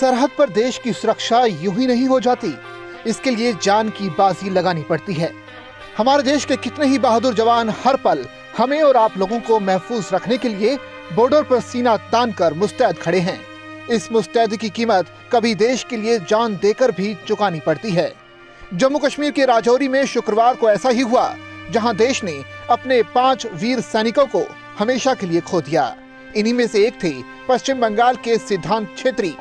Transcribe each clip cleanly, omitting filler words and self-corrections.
सरहद पर देश की सुरक्षा यूं ही नहीं हो जाती। इसके लिए जान की बाजी लगानी पड़ती है। हमारे देश के कितने ही बहादुर जवान हर पल हमें और आप लोगों को महफूज रखने के लिए बॉर्डर पर सीना तान कर मुस्तैद खड़े हैं। इस मुस्तैदी की कीमत कभी देश के लिए जान देकर भी चुकानी पड़ती है। जम्मू कश्मीर के राजौरी में शुक्रवार को ऐसा ही हुआ, जहां देश ने अपने 5 वीर सैनिकों को हमेशा के लिए खो दिया। इन्हीं में से एक थे पश्चिम बंगाल के सिद्धांत छेत्री।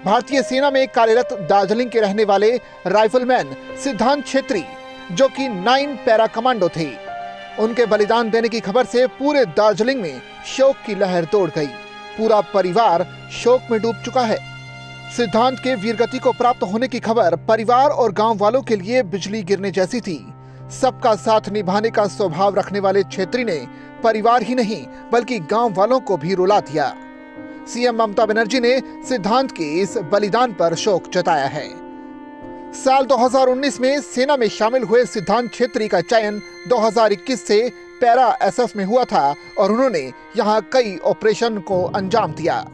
भारतीय सेना में कार्यरत दार्जिलिंग के रहने वाले राइफलमैन सिद्धांत छेत्री, जो कि 9 पैरा कमांडो थे। उनके बलिदान देने की खबर से पूरे दार्जिलिंग में शोक की लहर दौड़ गई। पूरा परिवार शोक में डूब चुका है। सिद्धांत के वीरगति को प्राप्त होने की खबर परिवार और गांव वालों के लिए बिजली गिरने जैसी थी। सबका साथ निभाने का स्वभाव रखने वाले छेत्री ने परिवार ही नहीं बल्कि गांव वालों को भी रुला दिया। सीएम ममता बनर्जी ने सिद्धांत के इस बलिदान पर शोक जताया है। साल 2019 में सेना में शामिल हुए सिद्धांत छेत्री का चयन 2021 से पैरा एसएफ में हुआ था और उन्होंने यहाँ कई ऑपरेशन को अंजाम दिया।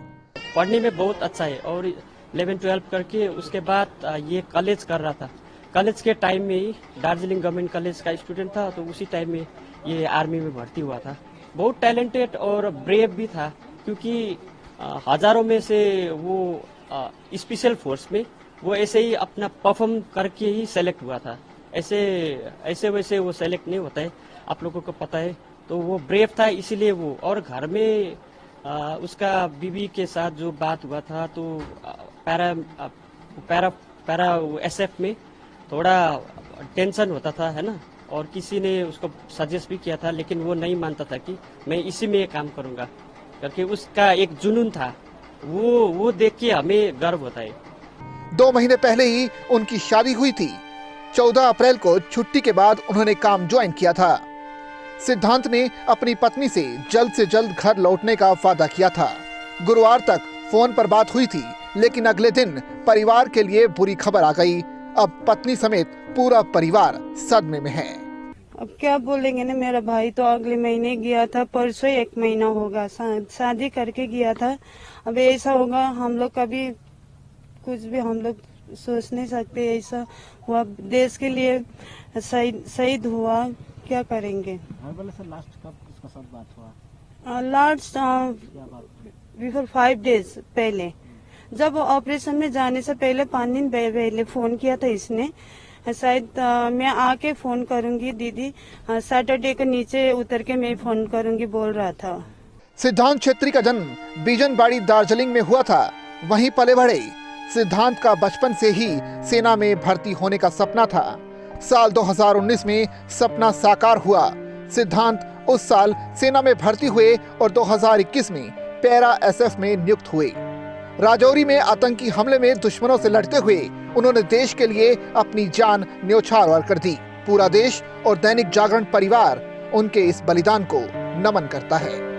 पढ़ने में बहुत अच्छा है और 11-12 करके उसके बाद ये कॉलेज कर रहा था। कॉलेज के टाइम में ही दार्जिलिंग गवर्नमेंट कॉलेज का स्टूडेंट था, तो उसी टाइम में ये आर्मी में भर्ती हुआ था। बहुत टैलेंटेड और ब्रेव भी था, क्योंकि हजारों में से वो स्पेशल फोर्स में वो ऐसे ही अपना परफॉर्म करके ही सेलेक्ट हुआ था। ऐसे वैसे वो सेलेक्ट नहीं होता है, आप लोगों को पता है। तो वो ब्रेव था, इसीलिए वो, और घर में उसका बीवी के साथ जो बात हुआ था, तो पैरा एसएफ में थोड़ा टेंशन होता था, है ना। और किसी ने उसको सजेस्ट भी किया था, लेकिन वो नहीं मानता था कि मैं इसी में काम करूंगा, क्योंकि उसका एक जुनून था। वो देख के हमें गर्व होता है। 2 महीने पहले ही उनकी शादी हुई थी। 14 अप्रैल को छुट्टी के बाद उन्होंने काम ज्वाइन किया था। सिद्धांत ने अपनी पत्नी से जल्द घर लौटने का वादा किया था। गुरुवार तक फोन पर बात हुई थी, लेकिन अगले दिन परिवार के लिए बुरी खबर आ गई। अब पत्नी समेत पूरा परिवार सदमे में है। अब क्या बोलेंगे ना, मेरा भाई तो अगले महीने गया था, परसों 1 महीना होगा शादी करके गया था। अब ऐसा होगा, हम लोग कभी कुछ भी हम लोग सोच नहीं सकते। ऐसा हुआ, देश के लिए शहीद हुआ, क्या करेंगे। लास्ट कब किसका साथ बात हुआ? लास्ट बिफोर 5 डेज पहले, जब ऑपरेशन में जाने से पहले 5 दिन पहले फोन किया था इसने। शायद मैं आके फोन करूंगी दीदी, सैटरडे को नीचे उतर के मैं फोन करूंगी बोल रहा था। सिद्धांत छेत्री का जन्म बीजनबाड़ी दार्जिलिंग में हुआ था, वहीं पले बढ़े। सिद्धांत का बचपन से ही सेना में भर्ती होने का सपना था। साल 2019 में सपना साकार हुआ। सिद्धांत उस साल सेना में भर्ती हुए और 2021 में पैरा एसएफ में नियुक्त हुए। राजौरी में आतंकी हमले में दुश्मनों से लड़ते हुए उन्होंने देश के लिए अपनी जान न्योछावर कर दी। पूरा देश और दैनिक जागरण परिवार उनके इस बलिदान को नमन करता है।